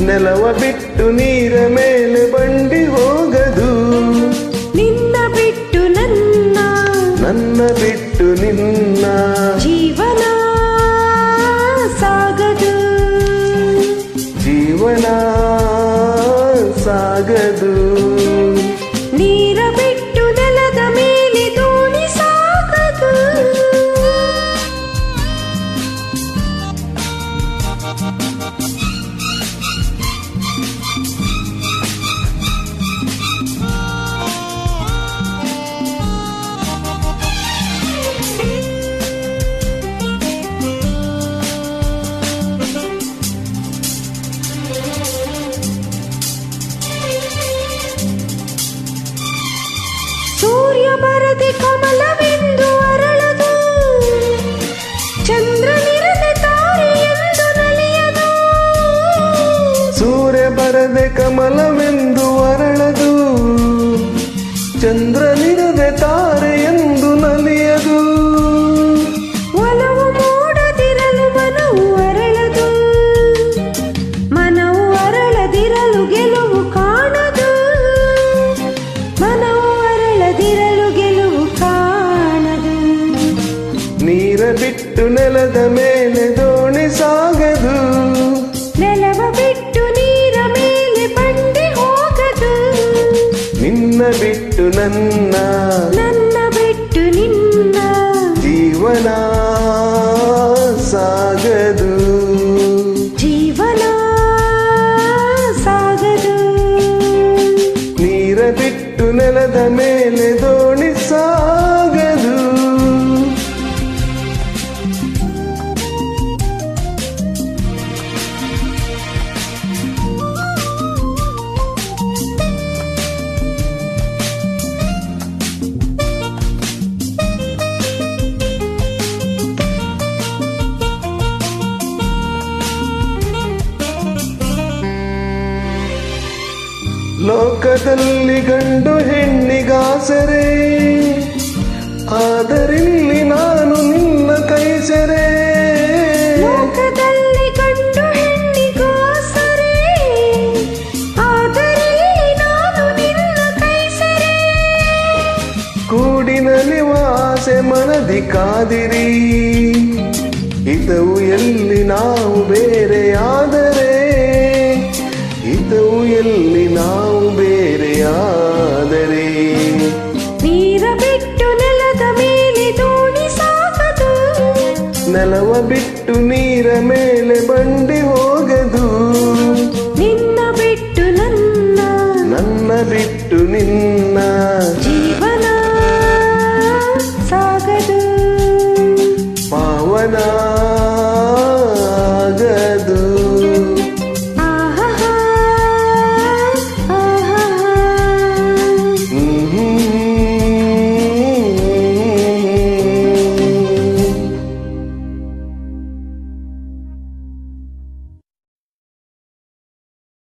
ನೆಲವ ಬಿಟ್ಟು ನೀರ ಮೇಲೆ ಬಂಡಿ ಹೋಗದು. ನಿನ್ನ ಬಿಟ್ಟು ನನ್ನ, ನನ್ನ ಬಿಟ್ಟು ನಿನ್ನ ಜೀವನ ಸಾಗದು. ಜೀವನ ಸಾಗದು. ನೀರ ಬಿಟ್ಟು ನೆಲದ ಮೇಲೆ ದೋಣಿ ಸಾಗದು. ಸೂರ್ಯ ಬರದೆ ಕಮಲವೆಂದು ಅರಳದು, ಚಂದ್ರನಿರದೆ ತಾರೆಯೆಂದು ನಲಿಯದು. ಸೂರ್ಯ ಬರದೆ ಕಮಲವೆಂದು ಅರಳದು, ಚಂದ್ರನಿರದೆ ತಾರೆಯೆಂದು ನಲಿಯದು. ಒಲವು ಮೂಡದಿರಲು ಮನವು ಅರಳದು, ಮನವು ಅರಳದಿರಲು ಗೆಲುವು ಕಾಣದು. ಮನವು ಅರಳದಿರಲು ಗೆಲುವು ಕಾಣದು. ನೀರ ಬಿಟ್ಟು ನೆಲದ ಮೇಲೆ ದೋಣಿ ಸಾಗದು. ನೆಲವ ಬಿಟ್ಟು ನೀರ ಮೇಲೆ ಬಂಡಿ ಹೋಗದು. ನಿನ್ನ ಬಿಟ್ಟು ನನ್ನ, ನನ್ನ ಬಿಟ್ಟು ನಿನ್ನ ಜೀವನ ಸಾಗದು. ಜೀವನ ಸಾಗದು. ನೀರ ಬಿಟ್ಟು ನೆಲದ ಮೇಲೆ ದೋಣಿ ಸಾಗದು. ಲೋಕದಲ್ಲಿ ಗಂಡು ಹೆಣ್ಣಿಗಾಸರೆ, ಆದರಿಲ್ಲಿ ನಾನು ನಿನ್ನ ಕೈಸರೆ. ಲೋಕದಲ್ಲಿ ಗಂಡು ಹೆಣ್ಣಿಗಾಸರೆ, ಆದರಿಲ್ಲಿ ನಾನು ನಿನ್ನ ಕೈಸರೆ. ಕೂಡಿನಲಿವ ಆಸೆ ಮನದಿ ಕಾದಿರಿ, ಹಿತವು ಎಲ್ಲಿ ನಾವು ಬೇರೆಯಾದರೆ, ಹಿತವು ಎಲ್ಲಿ ನಾವು ಬೇರೆಯಾದರೆ. ನೀರ ಬಿಟ್ಟು ನೆಲದ ಮೇಲೆ ದೋಣಿ ಸಾಗದು. ನೆಲವ ಬಿಟ್ಟು ನೀರ ಮೇಲೆ ಬಂಡಿ ಹೋಗದು. ನಿನ್ನ ಬಿಟ್ಟು ನನ್ನ, ನನ್ನ ಬಿಟ್ಟು ನಿನ್ನ